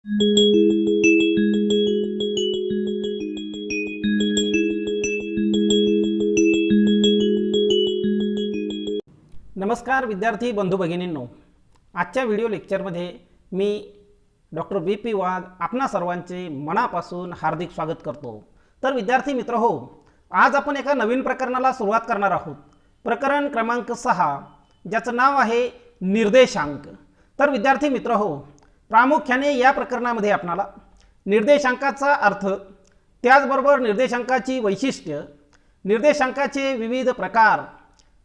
नमस्कार विद्यार्थी बंधू भगिनींनो, आजच्या व्हिडिओ लेक्चरमध्ये मी डॉक्टर BP वाघ आपणा सर्वांचे मनापासून हार्दिक स्वागत करतो। तर विद्यार्थी मित्र हो, आज आपण एका नवीन प्रकरणाला सुरुवात करणार आहोत। प्रकरण क्रमांक 6 ज्याचं नाव आहे निर्देशांक। तर विद्यार्थी मित्र हो, प्रामुख्याने या प्रकरणामध्ये आपणाला निर्देशांकाचा अर्थ, त्याचबरोबर निर्देशांकाची वैशिष्ट्य, निर्देशांकाचे विविध प्रकार,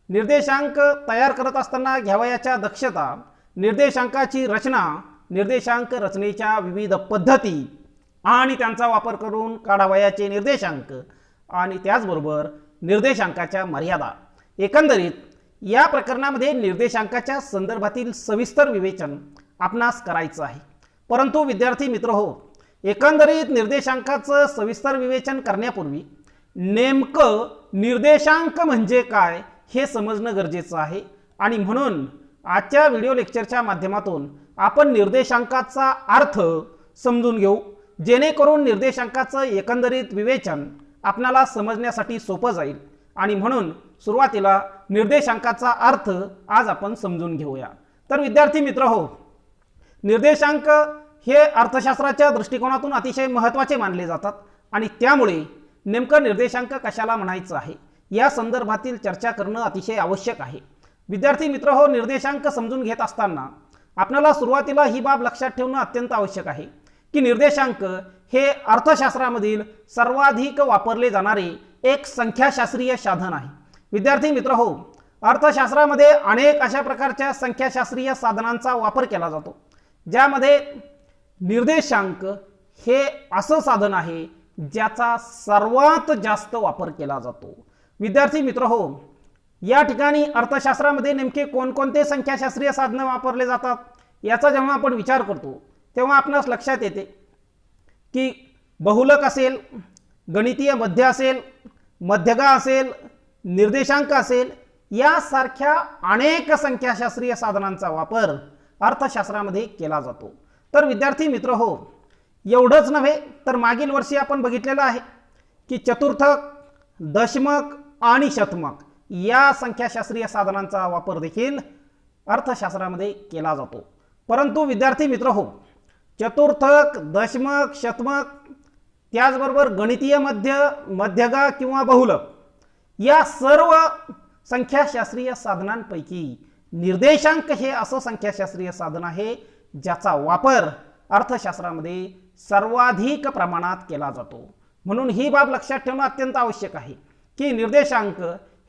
निर्देशांक तयार करत असताना घ्यावयाच्या दक्षता, निर्देशांकाची रचना, निर्देशांक रचनेच्या विविध पद्धती आणि त्यांचा वापर करून काढावयाचे निर्देशांक आणि त्याचबरोबर निर्देशांकाच्या मर्यादा, एकंदरीत या प्रकरणामध्ये निर्देशांकाच्या संदर्भातील सविस्तर विवेचन आपणास करायचं आहे। परंतु विद्यार्थी मित्र हो, एकंदरीत निर्देशांकाचं सविस्तर विवेचन करण्यापूर्वी नेमकं निर्देशांक म्हणजे काय हे समजणं गरजेचं आहे आणि म्हणून आजच्या व्हिडिओ लेक्चरच्या माध्यमातून आपण निर्देशांकाचा अर्थ समजून घेऊ, जेणेकरून निर्देशांकाचं एकंदरीत विवेचन आपल्याला समजण्यासाठी सोपं जाईल। आणि म्हणून सुरुवातीला निर्देशांकाचा अर्थ आज आपण समजून घेऊया। तर विद्यार्थी मित्र हो, निर्देशांक हे अर्थशास्त्राच्या दृष्टिकोनातून अतिशय महत्त्वाचे मानले जातात आणि त्यामुळे नेमकं निर्देशांक कशाला म्हणायचं आहे या संदर्भातील चर्चा करणं अतिशय आवश्यक आहे। विद्यार्थी मित्र हो, निर्देशांक समजून घेत असताना आपल्याला सुरुवातीला ही बाब लक्षात ठेवणं अत्यंत आवश्यक आहे की निर्देशांक हे अर्थशास्त्रामधील सर्वाधिक वापरले जाणारे एक संख्याशास्त्रीय साधन आहे। विद्यार्थी मित्र हो, अर्थशास्त्रामध्ये अनेक अशा प्रकारच्या संख्याशास्त्रीय साधनांचा वापर केला जातो, ज्यामध्ये निर्देशांक हे असं साधन आहे ज्याचा सर्वात जास्त वापर केला जातो। विद्यार्थी मित्र हो, या ठिकाणी अर्थशास्त्रामध्ये नेमके कोणकोणते संख्याशास्त्रीय साधनं वापरले जातात याचा जेव्हा आपण विचार करतो तेव्हा आपणास लक्षात येते की बहुलक असेल, गणितीय मध्य असेल, मध्यगा असेल, निर्देशांक असेल, यासारख्या अनेक संख्याशास्त्रीय साधनांचा वापर अर्थशास्त्रामध्ये केला जातो। तर विद्यार्थी मित्र हो, एवढंच नव्हे तर मागील वर्षी आपण बघितलेलं आहे की चतुर्थक, दशमक आणि शतमक या संख्याशास्त्रीय साधनांचा वापर देखील अर्थशास्त्रामध्ये केला जातो। परंतु विद्यार्थी मित्र हो, चतुर्थक, दशमक, शतमक, त्याचबरोबर गणितीय मध्य, मध्यगा किंवा बहुलक या सर्व संख्याशास्त्रीय साधनांपैकी निर्देशांक हे असं संख्याशास्त्रीय साधन आहे ज्याचा वापर अर्थशास्त्रामध्ये सर्वाधिक प्रमाणात केला जातो। म्हणून ही बाब लक्षात ठेवणं अत्यंत आवश्यक आहे की निर्देशांक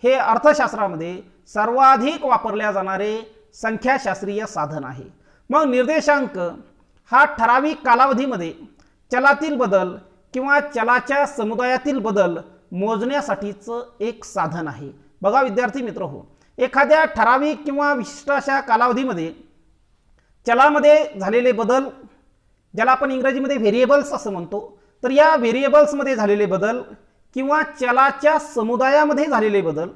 हे अर्थशास्त्रामध्ये सर्वाधिक वापरल्या जाणारे संख्याशास्त्रीय साधन आहे। मग निर्देशांक हा ठराविक कालावधीमध्ये चलातील बदल किंवा चलाच्या समुदायातील बदल मोजण्यासाठीचं एक साधन आहे। बघा विद्यार्थी मित्र हो, एखाद्या ठराविक किंवा विशिष्ट अशा कालावधीमध्ये चलामध्ये झालेले बदल, ज्याला आपण इंग्रजीमध्ये व्हेरिएबल्स असं म्हणतो, तर या व्हेरिएबल्समध्ये झालेले बदल किंवा चलाच्या समुदायामध्ये झालेले बदल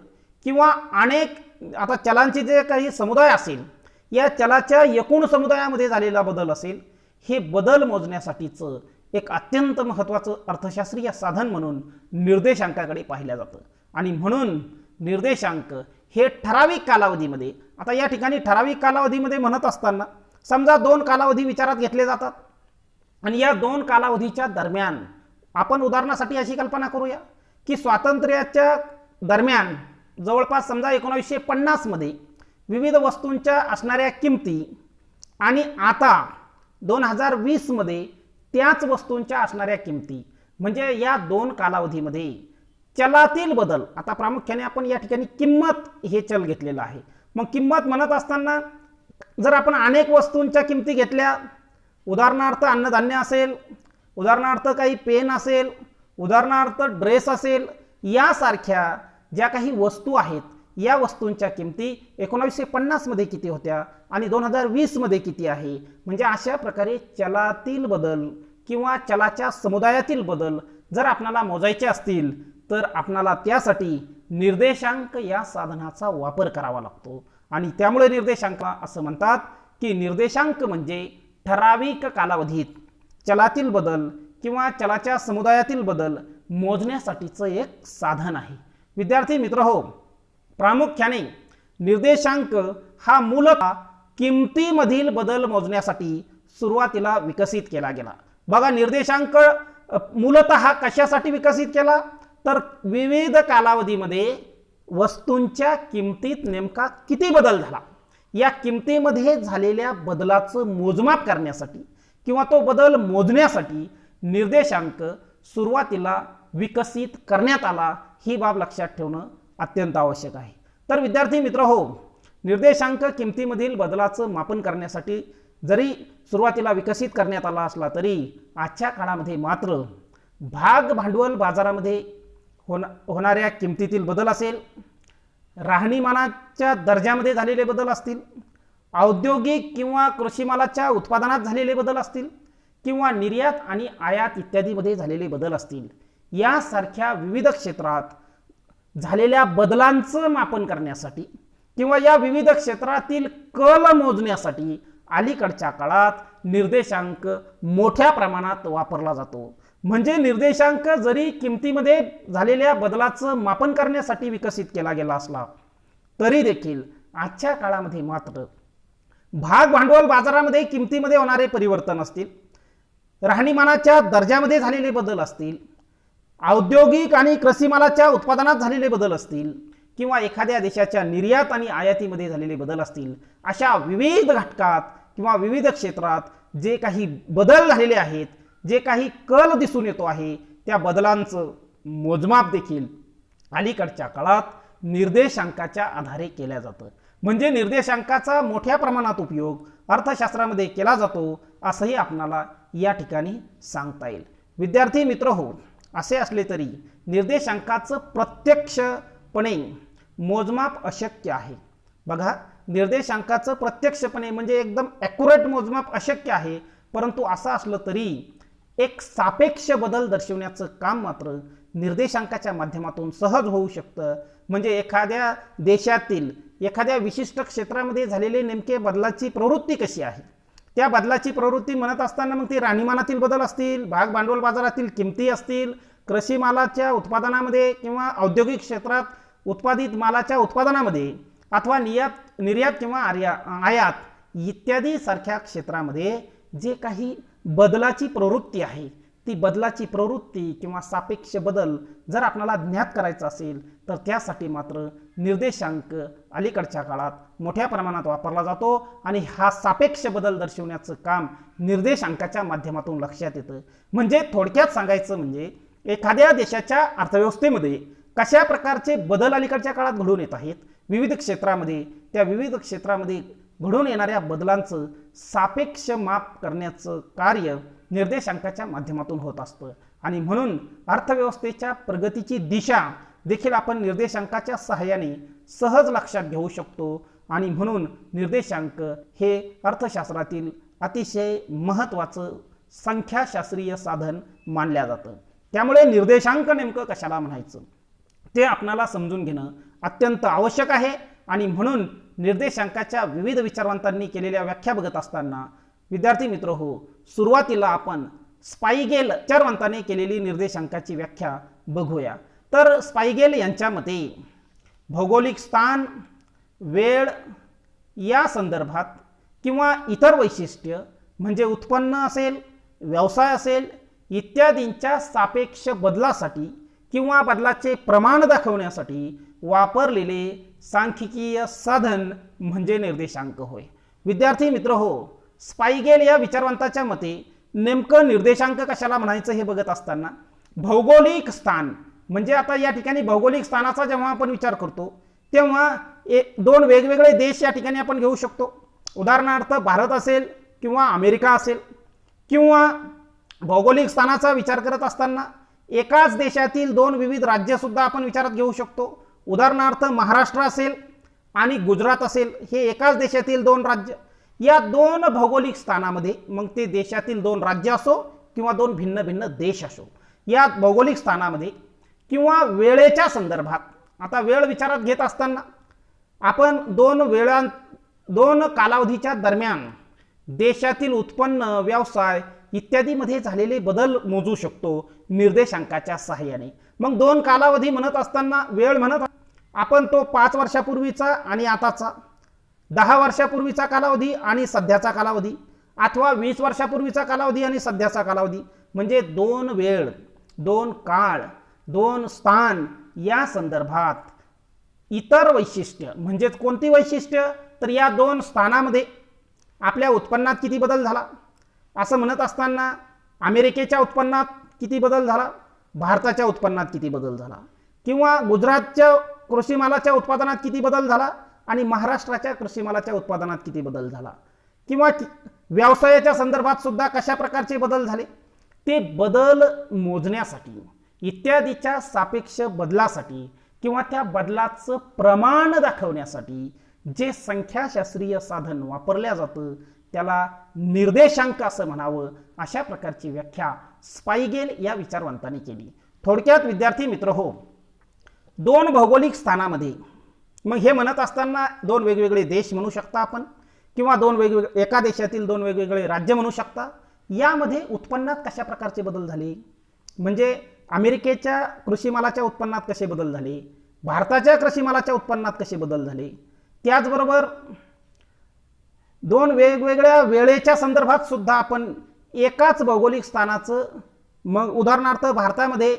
किंवा अनेक आता चलांचे जे काही समुदाय असेल या चलाच्या एकूण समुदायामध्ये झालेला बदल असेल, हे बदल मोजण्यासाठीचं एक अत्यंत महत्त्वाचं अर्थशास्त्रीय साधन म्हणून निर्देशांकाकडे पाहिलं जातं। आणि म्हणून निर्देशांक हे ठराविक कालावधीमध्ये, आता या ठिकाणी ठराविक कालावधीमध्ये म्हणत असताना समजा 2 कालावधी विचारात घेतले जातात आणि या 2 कालावधीच्या दरम्यान आपण उदाहरणासाठी अशी कल्पना करूया की स्वातंत्र्याच्या दरम्यान जवळपास समजा 1950 मध्ये विविध वस्तूंच्या असणाऱ्या किमती आणि आता 2020 मध्ये त्याच वस्तूंच्या असणाऱ्या किमती, म्हणजे या 2 कालावधीमध्ये चलातील बदल, आता प्रामुख्याने आपण या ठिकाणी किंमत हे चल घेतलेलं आहे। मग किंमत म्हणत असताना जर आपण अनेक वस्तूंच्या किमती घेतल्या, उदाहरणार्थ अन्नधान्य असेल, उदाहरणार्थ काही पेन असेल, उदाहरणार्थ ड्रेस असेल, यासारख्या ज्या काही वस्तू आहेत या वस्तूंच्या किमती 1950 मध्ये किती होत्या आणि 2020 मध्ये किती आहे, म्हणजे अशा प्रकारे चलातील बदल किंवा चलाच्या समुदायातील बदल जर आपल्याला मोजायचे असतील तर आपल्याला त्यासाठी निर्देशांक या साधनाचा वापर करावा लागतो। आणि त्यामुळे निर्देशांक असं म्हणतात की निर्देशांक म्हणजे ठराविक कालावधीत चलातील बदल किंवा चलाच्या समुदायातील बदल मोजण्यासाठीचं एक साधन आहे। विद्यार्थी मित्र हो, प्रामुख्याने निर्देशांक हा मूलतः किमतीमधील बदल मोजण्यासाठी सुरुवातीला विकसित केला गेला। बघा, निर्देशांक मूलतः कशासाठी विकसित केला, तर विविध कालावधीमध्ये वस्तूंच्या किमतीत नेमका किती बदल झाला या किमतीमध्ये झालेल्या बदलाचं मोजमाप करण्यासाठी किंवा तो बदल मोजण्यासाठी निर्देशांक सुरुवातीला विकसित करण्यात आला। ही बाब लक्षात ठेवणं अत्यंत आवश्यक आहे। तर विद्यार्थी मित्र हो, निर्देशांक किमतीमधील बदलाचं मापन करण्यासाठी जरी सुरुवातीला विकसित करण्यात आला असला तरी आजच्या काळामध्ये मात्र भाग भांडवल बाजारामध्ये होणाऱ्या किमतीतील बदल असेल, राहणीमानाच्या दर्जामध्ये झालेले बदल असतील, औद्योगिक किंवा कृषी मालाच्या उत्पादनात झालेले बदल असतील किंवा निर्यात आणि आयात इत्यादीमध्ये झालेले बदल असतील, यासारख्या विविध क्षेत्रात झालेल्या बदलांचं मापन करण्यासाठी किंवा या विविध क्षेत्रातील कल मोजण्यासाठी अलीकडच्या काळात निर्देशांक मोठ्या प्रमाणात वापरला जातो। म्हणजे निर्देशांक जरी किमतीमध्ये झालेल्या बदलाचं मापन करण्यासाठी विकसित केला गेला असला तरी देखील आजच्या काळामध्ये मात्र भाग भांडवल बाजारामध्ये किमतीमध्ये होणारे परिवर्तन असतील, राहणीमानाच्या दर्जामध्ये झालेले बदल असतील, औद्योगिक आणि कृषी मालाच्या उत्पादनात झालेले बदल असतील किंवा एखाद्या देशाच्या निर्यात आणि आयातीमध्ये झालेले बदल असतील, अशा विविध घटकात किंवा विविध क्षेत्रात जे काही बदल झालेले आहेत, जे काही कल दिसून येतो आहे, त्या बदलांचं मोजमाप देखील अलीकडच्या काळात निर्देशांकाच्या आधारे केल्या जातं। म्हणजे निर्देशांकाचा मोठ्या प्रमाणात उपयोग अर्थशास्त्रामध्ये केला जातो असंही आपणाला या ठिकाणी सांगता येईल। विद्यार्थी मित्र हो, असे असले तरी निर्देशांकाचं प्रत्यक्षपणे मोजमाप अशक्य आहे। बघा, निर्देशांकाचं प्रत्यक्षपणे म्हणजे एकदम ॲक्युरेट मोजमाप अशक्य आहे, परंतु असं असलं तरी एक सापेक्ष बदल दर्शवण्याचं काम मात्र निर्देशांकाच्या माध्यमातून सहज होऊ शकतं। म्हणजे एखाद्या देशातील एखाद्या विशिष्ट क्षेत्रामध्ये झालेले नेमके बदलाची प्रवृत्ती कशी आहे, त्या बदलाची प्रवृत्ती म्हणत असताना मग ती राहणीमानातील बदल असतील, भाग भांडवल बाजारातील किमती असतील, कृषी मालाच्या उत्पादनामध्ये किंवा औद्योगिक क्षेत्रात उत्पादित मालाच्या उत्पादनामध्ये अथवा निर्यात किंवा आयात इत्यादी सारख्या क्षेत्रामध्ये जे काही बदलाची प्रवृत्ती आहे, ती बदलाची प्रवृत्ती किंवा सापेक्ष बदल जर आपल्याला ज्ञात करायचा असेल तर त्यासाठी मात्र निर्देशांक अलीकडच्या काळात मोठ्या प्रमाणात वापरला जातो आणि हा सापेक्ष बदल दर्शवण्याचं काम निर्देशांकाच्या माध्यमातून लक्षात येतं। म्हणजे थोडक्यात सांगायचं म्हणजे एखाद्या देशाच्या अर्थव्यवस्थेमध्ये कशा प्रकारचे बदल अलीकडच्या काळात घडून येत आहेत विविध क्षेत्रामध्ये, त्या विविध क्षेत्रामध्ये घडून येणाऱ्या बदलांचं सापेक्ष माप करण्याचं कार्य निर्देशांकाच्या माध्यमातून होत असतं आणि म्हणून अर्थव्यवस्थेच्या प्रगतीची दिशा देखील आपण निर्देशांकाच्या सहाय्याने सहज लक्षात घेऊ शकतो आणि म्हणून निर्देशांक हे अर्थशास्त्रातील अतिशय महत्त्वाचं संख्याशास्त्रीय साधन मानलं जातं। त्यामुळे निर्देशांक नेमकं कशाला म्हणायचं ते आपल्याला समजून घेणं अत्यंत आवश्यक आहे आणि म्हणून निर्देशांकाच्या विविध विचारवंतांनी केलेल्या व्याख्या बघत असताना विद्यार्थी मित्र हो, सुरुवातीला आपण स्पाइगेल विचारवंताने केलेली निर्देशांकाची व्याख्या बघूया। तर स्पाइगेल यांच्या मते भौगोलिक स्थान, वेळ या संदर्भात किंवा इतर वैशिष्ट्य म्हणजे उत्पन्न असेल, व्यवसाय असेल इत्यादींच्या सापेक्ष बदलासाठी किंवा बदलाचे प्रमाण दाखवण्यासाठी वापरलेले सांख्यिकीय साधन म्हणजे निर्देशांक होय। विद्यार्थी मित्र हो, स्पाइगेल या विचारवंताच्या मते नेमकं निर्देशांक कशाला म्हणायचं हे बघत असताना भौगोलिक स्थान म्हणजे आता या ठिकाणी भौगोलिक स्थानाचा जेव्हा आपण विचार करतो तेव्हा दोन वेगवेगळे देश या ठिकाणी आपण घेऊ शकतो। उदाहरणार्थ भारत असेल किंवा अमेरिका असेल, किंवा भौगोलिक स्थानाचा विचार करत असताना एकाच देशातील दोन विविध राज्य सुद्धा आपण विचारात घेऊ शकतो। उदाहरणार्थ महाराष्ट्र असेल आणि गुजरात असेल, हे एकाच देशातील दोन राज्य। या दोन भौगोलिक स्थानामध्ये मग ते देशातील दोन राज्य असो किंवा दोन भिन्न भिन्न देश असो, या भौगोलिक स्थानामध्ये किंवा वेळेच्या संदर्भात आता वेळ विचारात घेत असताना आपण दोन कालावधीच्या दरम्यान देशातील उत्पन्न, व्यवसाय इत्यादीमध्ये झालेले बदल मोजू शकतो निर्देशांकाच्या सहाय्याने. मग दोन कालावधी म्हणत असताना वेळ म्हणत आपण तो 5 वर्षापूर्वीचा आणि आताचा, 10 वर्षापूर्वीचा कालावधी आणि सध्याचा कालावधी, अथवा 20 वर्षापूर्वीचा कालावधी आणि सध्याचा कालावधी, म्हणजे दोन वेळ, दोन काळ, दोन स्थान या संदर्भात इतर वैशिष्ट्य म्हणजेच कोणती वैशिष्ट्य, तर या दोन स्थानामध्ये आपल्या उत्पन्नात किती बदल झाला असं म्हणत असताना अमेरिकेच्या उत्पन्नात किती बदल झाला, भारताच्या उत्पन्नात किती बदल झाला, किंवा गुजरातच्या कृषीमालाच्या उत्पादनात किती बदल झाला आणि महाराष्ट्राच्या कृषीमालाच्या उत्पादनात किती बदल झाला, किंवा व्यवसायाच्या संदर्भात सुद्धा कशा प्रकारचे बदल झाले, ते बदल मोजण्यासाठी इत्यादीच्या सापेक्ष बदलासाठी किंवा त्या बदलाचं प्रमाण दाखवण्यासाठी जे संख्याशास्त्रीय साधन वापरल्या जातं त्याला निर्देशांक असं म्हणावं. अशा प्रकारची व्याख्या स्पाइगेल या विचारवंतांनी केली. थोडक्यात विद्यार्थी मित्र हो, दोन भौगोलिक स्थानामध्ये, मग हे म्हणत असताना दोन वेगवेगळे देश म्हणू शकता आपण, किंवा एका देशातील दोन वेगवेगळे राज्य म्हणू शकता, यामध्ये उत्पन्नात कशा प्रकारचे बदल झाले, म्हणजे अमेरिकेच्या कृषीमालाच्या उत्पन्नात कसे बदल झाले, भारताच्या कृषीमालाच्या उत्पन्नात कसे बदल झाले, त्याचबरोबर दोन वेगवेगळ्या वेळेच्या संदर्भात सुद्धा आपण एकाच भौगोलिक स्थानाचं, मग उदाहरणार्थ भारतामध्ये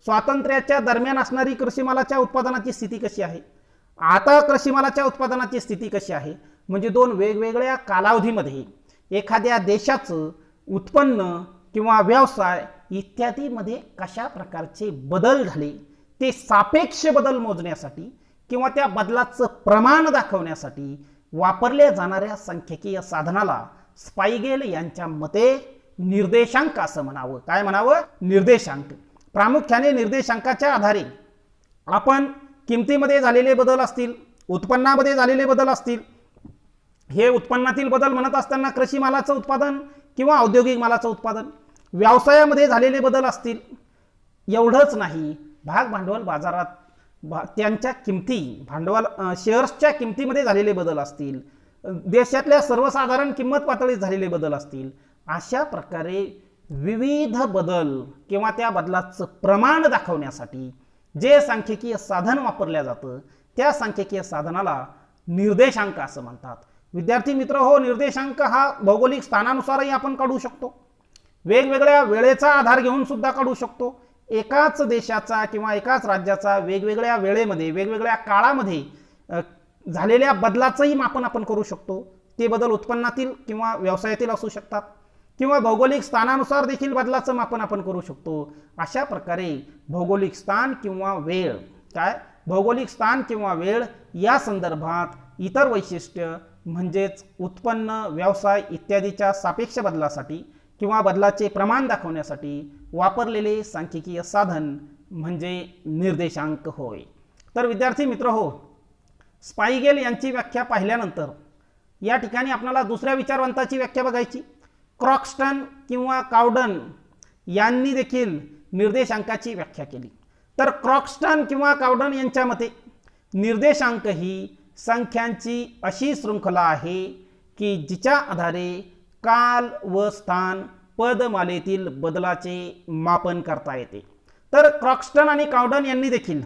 स्वातंत्र्याच्या दरम्यान असणारी कृषीमालाच्या उत्पादनाची स्थिती कशी आहे, आता कृषीमालाच्या उत्पादनाची स्थिती कशी आहे, म्हणजे दोन वेगवेगळ्या कालावधीमध्ये एखाद्या देशाचं उत्पन्न किंवा व्यवसाय इत्यादीमध्ये कशा प्रकारचे बदल झाले ते सापेक्ष बदल मोजण्यासाठी किंवा त्या बदलाचं प्रमाण दाखवण्यासाठी वापरल्या जाणाऱ्या सांख्यिकीय साधनाला स्पाइगेल यांच्या मते निर्देशांक असं म्हणावं. काय म्हणावं? निर्देशांक. प्रामुख्याने निर्देशांकाच्या आधारे आपण किमतीमध्ये झालेले बदल असतील, उत्पन्नामध्ये झालेले बदल असतील, हे उत्पन्नातील बदल म्हणत असताना कृषी मालाचं उत्पादन किंवा औद्योगिक मालाचं उत्पादन, व्यवसायामध्ये झालेले बदल असतील, एवढंच नाही, भाग भांडवल बाजारात त्यांच्या किमती, भांडवल शेअर्सच्या किमतीमध्ये झालेले बदल असतील, देशातल्या सर्वसाधारण किंमत पातळीत झालेले बदल असतील, अशा प्रकारे विविध बदल किंवा त्या बदलाचं प्रमाण दाखवण्यासाठी जे सांख्यिकीय साधन वापरल्या जातं त्या सांख्यिकीय साधनाला निर्देशांक असं म्हणतात. विद्यार्थी मित्र हो, निर्देशांक हा भौगोलिक स्थानानुसारही आपण काढू शकतो, वेगवेगळ्या वेळेचा आधार घेऊन सुद्धा काढू शकतो. एकाच देशाचा किंवा एकाच राज्याचा वेगवेगळ्या वेळेमध्ये वेगवेगळ्या काळामध्ये झालेल्या बदलाचंही मापन आपण करू शकतो. ते बदल उत्पन्नातील किंवा व्यवसायातील असू शकतात, किंवा भौगोलिक स्थानानुसार देखील बदलाचं मापन आपण करू शकतो. अशा प्रकारे भौगोलिक स्थान किंवा वेळ, काय भौगोलिक स्थान किंवा वेळ या संदर्भात इतर वैशिष्ट्य म्हणजेच उत्पन्न, व्यवसाय इत्यादीच्या सापेक्ष बदलासाठी किंवा बदलाचे प्रमाण दाखवण्यासाठी वापरलेले सांख्यिकीय साधन म्हणजे निर्देशांक होय. तर विद्यार्थी मित्र हो, स्पाइगेल यांची व्याख्या पाहिल्यानंतर या ठिकाणी आपल्याला दुसऱ्या विचारवंताची व्याख्या बघायची. क्रॉक्स्टन किंवा काउडन यांनी देखील निर्देशांकाची व्याख्या केली. तर क्रॉक्स्टन किंवा काउडन यांच्या मते निर्देशांक ही संख्यांची अशी शृंखला आहे की जिच्या आधारे काल व स्थान पदमालेतील बदलाचे मापन करता येते. तर क्रॉक्स्टन आणि काउडन यांनी देखील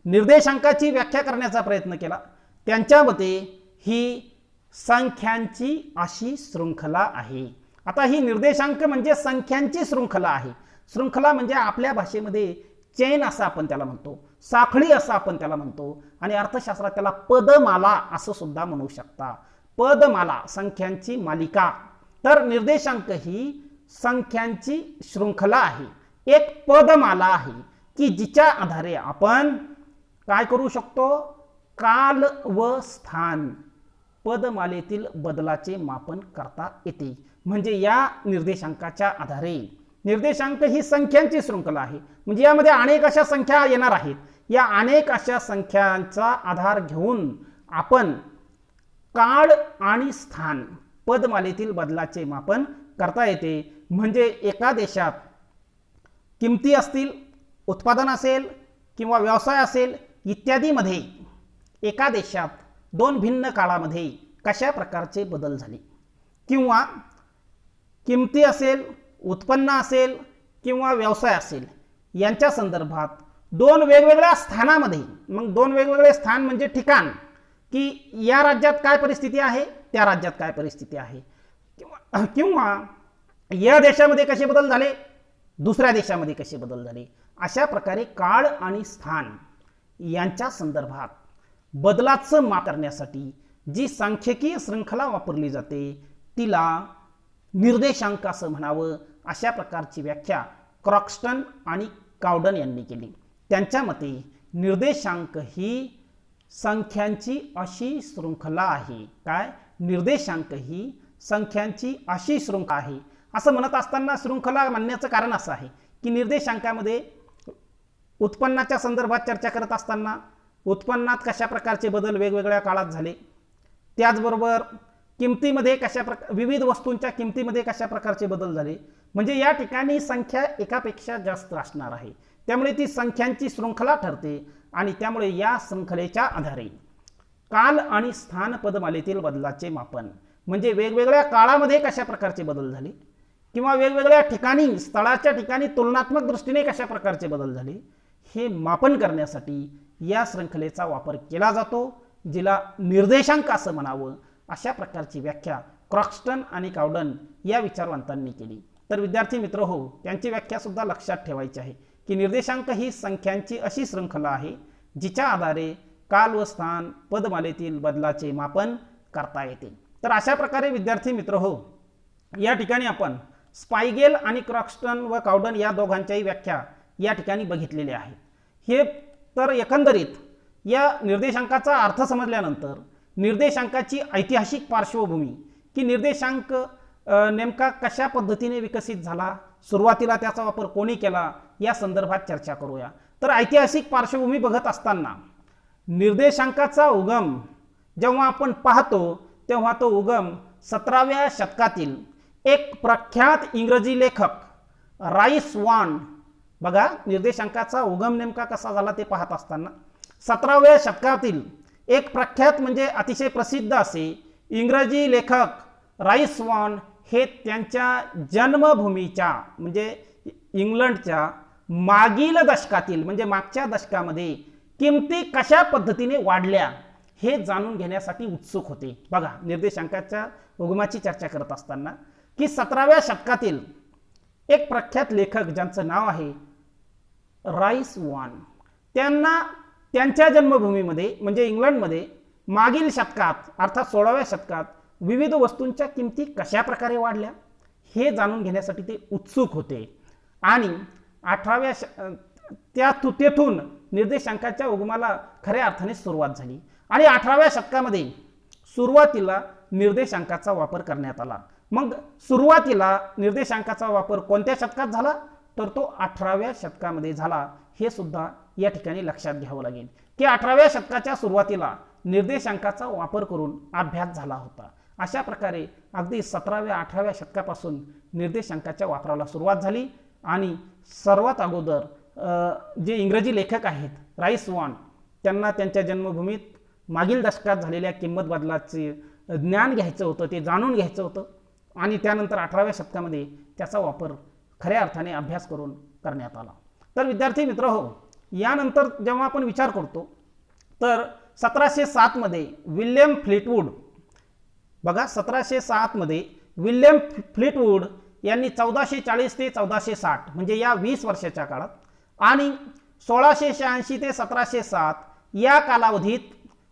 निर्देशांकाची व्याख्या करण्याचा प्रयत्न केला. त्यांच्या मते ही संख्यांची अशी शृंखला आहे. आता ही निर्देशांक म्हणजे संख्यांची शृंखला आहे. शृंखला म्हणजे आपल्या भाषेमध्ये चेन असं आपण त्याला म्हणतो, साखळी असं आपण त्याला म्हणतो, आणि अर्थशास्त्रात त्याला पदमाला असं सुद्धा म्हणू शकता. पदमाला, संख्यांची मालिका. तर निर्देशांक ही संख्यांची शृंखला आहे, एक पदमाला आहे की जिच्या आधारे आपण काय करू शकतो, काल व स्थान पदमालेतील बदलाचे मापन करता येते. म्हणजे या निर्देशांकाच्या आधारे, निर्देशांक ही संख्यांची शृंखला आहे म्हणजे यामध्ये अनेक अशा संख्या येणार आहेत. या अनेक अशा संख्यांचा आधार घेऊन आपण काळ आणि स्थान पदमालेतील बदलाचे मापन करता येते. म्हणजे एका देशात किमती असतील, उत्पादन असेल किंवा व्यवसाय असेल इत्यादीमध्ये एका देशात दोन भिन्न काळामध्ये कशा प्रकारचे बदल झाले, किंवा किमती असेल, उत्पन्न असेल किंवा व्यवसाय असेल यांच्या संदर्भात दोन वेगवेगळ्या स्थानामध्ये, मग दोन वेगवेगळे स्थान म्हणजे ठिकाण, की या राज्यात काय परिस्थिती आहे, त्या राज्यात काय परिस्थिती आहे, किंवा या देशामध्ये कसे बदल झाले, दुसऱ्या देशामध्ये कसे बदल झाले, अशा प्रकारे काळ आणि स्थान यांच्या संदर्भात बदलाचं माप करण्यासाठी जी सांख्यिकीय शृंखला वापरली जाते तिला निर्देशांक असं म्हणावं, अशा प्रकारची व्याख्या क्रॉक्स्टन आणि काउडन यांनी केली. त्यांच्या मते निर्देशांक ही संख्यांची अशी शृंखला आहे. काय? निर्देशांक ही संख्यांची अशी शृंखला आहे. असं म्हणत असताना शृंखला म्हणण्याचं कारण असं आहे की निर्देशांकामध्ये उत्पन्नाच्या संदर्भात चर्चा करत असताना उत्पन्नात कशा प्रकारचे बदल वेगवेगळ्या काळात झाले, त्याचबरोबर किमतीमध्ये विविध वस्तूंच्या किमतीमध्ये कशा प्रकारचे बदल झाले, म्हणजे या ठिकाणी संख्या एकापेक्षा जास्त असणार आहे. त्यामुळे ती संख्यांची शृंखला ठरते आणि त्यामुळे या शृंखलेच्या आधारे काल आणि स्थान पदमालेतील बदलाचे मापन, म्हणजे वेगवेगळ्या काळामध्ये कशा प्रकारचे बदल झाले किंवा वेगवेगळ्या ठिकाणी स्थळाच्या ठिकाणी तुलनात्मक दृष्टीने कशा प्रकारचे बदल झाले, हे मापन करण्यासाठी या शृंखलेचा वापर केला जातो, जिला निर्देशांक असं म्हणावं, अशा प्रकारची व्याख्या क्रॉक्स्टन आणि काउडन या विचारवंतांनी केली. तर विद्यार्थी मित्र हो, त्यांची व्याख्या सुद्धा लक्षात ठेवायची आहे की निर्देशांक ही संख्यांची अशी शृंखला आहे जिच्या आधारे काल व स्थान पदमालेतील बदलाचे मापन करता येते. तर अशा प्रकारे विद्यार्थी मित्र हो, या ठिकाणी आपण स्पाइगेल आणि क्रॉक्स्टन व काउडन या दोघांच्याही व्याख्या या ठिकाणी बघितलेल्या आहेत. हे तर एकंदरीत या निर्देशांकाचा अर्थ समजल्यानंतर निर्देशांकाची ऐतिहासिक पार्श्वभूमी, की निर्देशांक नेमका कशा पद्धतीने विकसित झाला, सुरुवातीला त्याचा वापर कोणी केला, या संदर्भात चर्चा करूया. तर ऐतिहासिक पार्श्वभूमी बघत असताना निर्देशांकाचा उगम जेव्हा आपण पाहतो तेव्हा तो उगम 17व्या शतकातील एक प्रख्यात इंग्रजी लेखक राईस वॉन, बघा निर्देशांकाचा उगम नेमका कसा झाला ते पाहत असताना 17व्या शतकातील एक प्रख्यात म्हणजे अतिशय प्रसिद्ध असे इंग्रजी लेखक राईस वॉन हे त्यांच्या जन्मभूमीच्या म्हणजे इंग्लंडच्या मागील दशकातील म्हणजे मागच्या दशकामध्ये किमती कशा पद्धतीने वाढल्या हे जाणून घेण्यासाठी उत्सुक होते. बघा निर्देशांकाच्या उगमाची चर्चा करत असताना की 17व्या शतकातील एक प्रख्यात लेखक ज्यांचं नाव आहे राईस वॉन, त्यांना त्यांच्या जन्मभूमीमध्ये म्हणजे इंग्लंडमध्ये मागील शतकात अर्थात 16व्या शतकात विविध वस्तूंच्या किमती कशा प्रकारे वाढल्या हे जाणून घेण्यासाठी ते उत्सुक होते आणि 18व्या तेथून निर्देशांकाच्या उगमाला खऱ्या अर्थाने सुरुवात झाली. आणि 18व्या शतकामध्ये सुरुवातीला निर्देशांकाचा वापर करण्यात आला. मग सुरुवातीला निर्देशांकाचा वापर कोणत्या शतकात झाला, तर तो 18व्या शतकामध्ये झाला. हे सुद्धा या ठिकाणी लक्षात घ्यावं लागेल की 18व्या शतकाच्या सुरुवातीला निर्देशांकाचा वापर करून अभ्यास झाला होता. अशा प्रकारे अगदी 17व्या 18व्या शतकापासून निर्देशांकाच्या वापराला सुरुवात झाली आणि सर्वात अगोदर जे इंग्रजी लेखक आहेत राईस वॉन, त्यांना त्यांच्या जन्मभूमीत मागील दशकात झालेल्या किंमत बदलाचे ज्ञान घ्यायचं होतं, ते जाणून घ्यायचं होतं आणि त्यानंतर 18व्या शतकामध्ये त्याचा वापर खऱ्या अर्थाने अभ्यास करून करण्यात आला. तर विद्यार्थी मित्र हो, यानंतर जेव्हा आपण विचार करतो तर 1707 मध्ये विल्यम फ्लीटवूड, बघा 1707 मध्ये विल्यम फ्लीटवूड यांनी 1440 ते 1460 म्हणजे या 20 वर्षाच्या काळात आणि 1686 ते 1707 या कालावधीत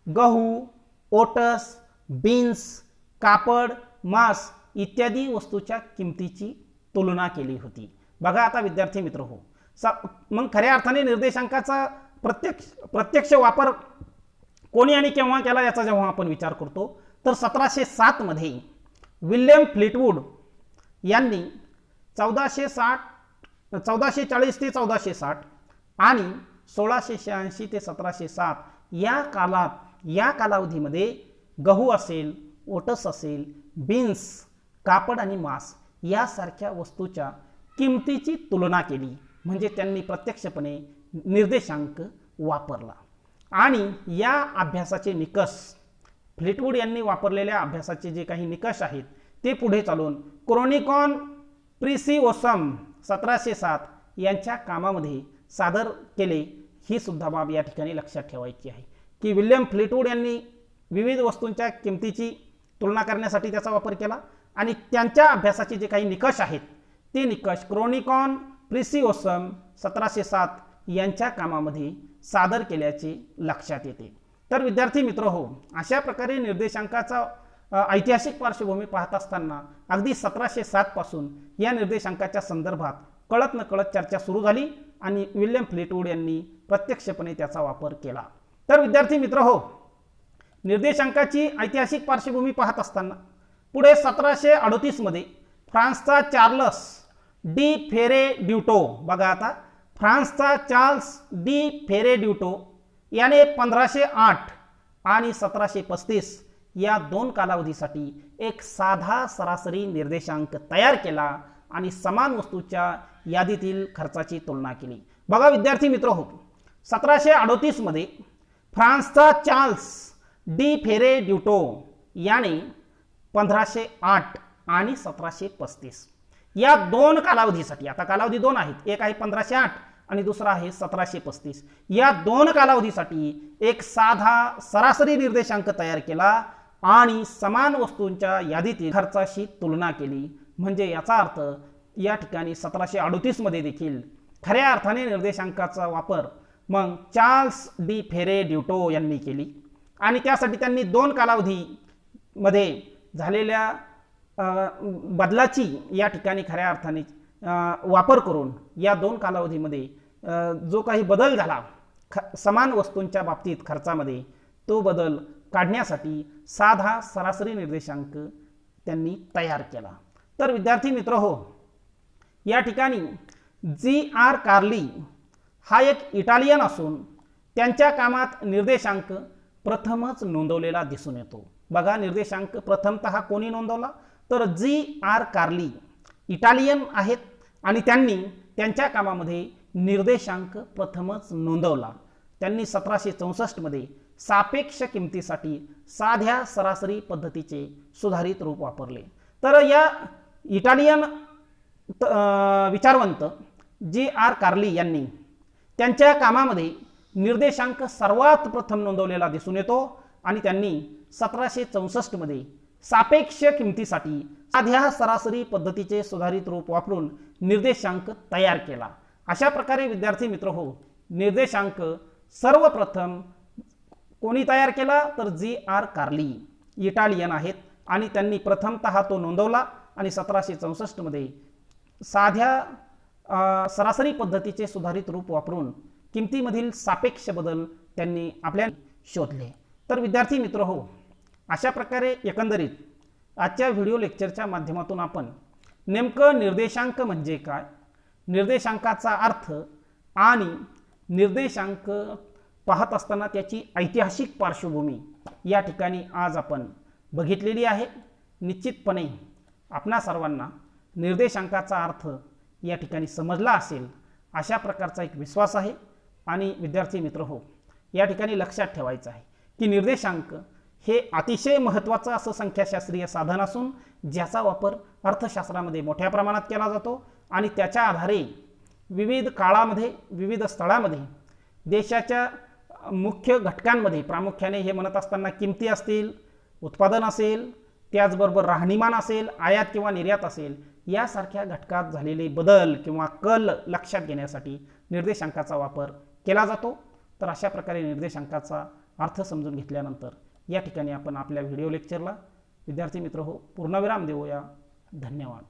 गहू, ओटस, बीन्स, कापड, मांस इत्यादी वस्तूच्या किमतीची तुलना केली होती. बघा आता विद्यार्थी मित्र हो, मग खऱ्या अर्थाने निर्देशांकाचा प्रत्यक्ष वापर कोणी आणि केव्हा केला याचा जेव्हा आपण विचार करतो तर 1707 मध्ये विल्यम फ्लीटवूड यांनी 1440 ते 1460 आणि 1686 ते 1707 या कालावधीमध्ये गहू असेल, ओटस असेल, बीन्स, कापड आणि मांस यासारख्या वस्तूच्या किमतीची तुलना केली. म्हणजे त्यांनी प्रत्यक्षपणे निर्देशांक वापरला आणि या अभ्यासाचे निकष फ्लीटवूड यांनी वापरलेल्या अभ्यासाचे जे काही निकष आहेत ते पुढे चालून क्रोनिकॉन प्रिसिओसम 1707 यांच्या कामामध्ये सादर केले, ही सुद्धा बाब या ठिकाणी लक्षात ठेवायची आहे की विल्यम फ्लीटवूड यांनी विविध वस्तूंच्या किमतीची तुलना करण्यासाठी त्याचा वापर केला आणि त्यांच्या अभ्यासाचे जे काही निकष आहेत ते निकष क्रोनिकॉन प्रिसिओसम 1707 यांच्या कामामध्ये सादर केल्याचे लक्षात येते। तर विद्यार्थी मित्र हो, अशा प्रकारे निर्देशांकाचा ऐतिहासिक पार्श्वभूमी पाहत असताना अगदी 1707 पासून या निर्देशांकाच्या संदर्भात कळत नकळत चर्चा सुरू झाली आणि विल्यम फ्लीटवूड यांनी प्रत्यक्षपणे त्याचा वापर केला। तर विद्यार्थी मित्र हो, निर्देशांकाची ऐतिहासिक पार्श्वभूमी पाहत असताना पुढे 1738 मध्ये फ्रान्सचा चार्ल्स डी फेरे ड्यूटो, बघा आता फ्रान्सचा चार्ल्स डी फेरे ड्यूटो याने 1508 आणि 1735 या दोन कालावधीसाठी एक साधा सरासरी निर्देशांक तयार केला आणि समान वस्तूच्या यादीतील खर्चाची तुलना केली। बघा विद्यार्थी मित्र हो, 1738 मध्ये फ्रान्सचा चार्ल्स डी फेरे ड्यूटो याने 1508 आणि 1735 या दोन कालावधीसाठी, आता कालावधी दोन आहेत, एक आहे 1508 आणि दुसरा आहे 1735, या दोन कालावधीसाठी एक साधा सरासरी निर्देशांक तयार केला आणि समान वस्तूंच्या यादीतील खर्चाशी तुलना केली। म्हणजे याचा अर्थ या ठिकाणी 1738 मध्ये देखील खऱ्या अर्थाने निर्देशांकाचा वापर मग चार्ल्स डी फेरे ड्यूटो यांनी केली आणि त्यासाठी त्यांनी दोन कालावधीमध्ये झालेल्या बदलाची या ठिकाणी खऱ्या अर्थाने वापर करून या दोन कालावधीमध्ये जो काही बदल झाला समान वस्तूंच्या बाबतीत खर्चामध्ये, तो बदल काढण्यासाठी साधा सरासरी निर्देशांक त्यांनी तयार केला। तर विद्यार्थी मित्र हो, या ठिकाणी जी.आर. कार्ली हा एक इटालियन असून त्यांच्या कामात निर्देशांक प्रथमच नोंदवलेला दिसून येतो। बघा निर्देशांक प्रथमतः कोणी नोंदवला तर जी.आर. कार्ली इटालियन आहेत आणि त्यांनी त्यांच्या कामामध्ये निर्देशांक प्रथमच नोंदवला। त्यांनी 1764 मध्ये सापेक्ष किमतीसाठी साध्या सरासरी पद्धतीचे सुधारित रूप वापरले। तर या इटालियन विचारवंत जी.आर. कार्ली यांनी त्यांच्या कामामध्ये निर्देशांक सर्वात प्रथम नोंदवलेला दिसून येतो आणि त्यांनी 1764 मध्ये सापेक्ष किमतीसाठी साध्या सरासरी पद्धतीचे सुधारित रूप वापरून निर्देशांक तयार केला। अशा प्रकारे विद्यार्थी मित्र हो, निर्देशांक सर्वप्रथम कोणी तयार केला तर जी.आर. कार्ली इटालियन आहेत आणि त्यांनी प्रथमतः तो नोंदवला आणि 1764 मध्ये साध्या सरासरी पद्धतीचे सुधारित रूप वापरून किमतीमधील सापेक्ष बदल त्यांनी आपल्या शोधले। तर विद्यार्थी मित्र हो, अशा प्रकारे एकंदरीत आजच्या व्हिडिओ लेक्चरच्या माध्यमातून आपण नेमकं निर्देशांक म्हणजे काय, निर्देशांकाचा अर्थ आणि निर्देशांक पाहत असताना त्याची ऐतिहासिक पार्श्वभूमी या ठिकाणी आज आपण बघितलेली आहे। निश्चितपणे आपणा सर्वांना निर्देशांकाचा अर्थ या ठिकाणी समजला असेल अशा प्रकारचा एक विश्वास आहे। आणि विद्यार्थी मित्र हो, या ठिकाणी लक्षात ठेवायचं आहे की निर्देशांक हे अतिशय महत्त्वाचं असं संख्याशास्त्रीय साधन असून ज्याचा वापर अर्थशास्त्रामध्ये मोठ्या प्रमाणात केला जातो आणि त्याच्या आधारे विविध काळामध्ये विविध स्थळामध्ये देशाच्या मुख्य घटकांमध्ये प्रामुख्याने हे म्हणत असताना किमती असतील, उत्पादन असेल, त्याचबरोबर राहणीमान असेल, आयात किंवा निर्यात असेल, यासारख्या घटकात झालेले बदल किंवा कल लक्षात घेण्यासाठी निर्देशांकाचा वापर केला जातो। तर अशा प्रकारे निर्देशांकाचा अर्थ समजून घेतल्यानंतर या ठिकाणी आपण आपल्या व्हिडिओ लेक्चरला विद्यार्थी मित्र हो पूर्णविराम देऊया। धन्यवाद।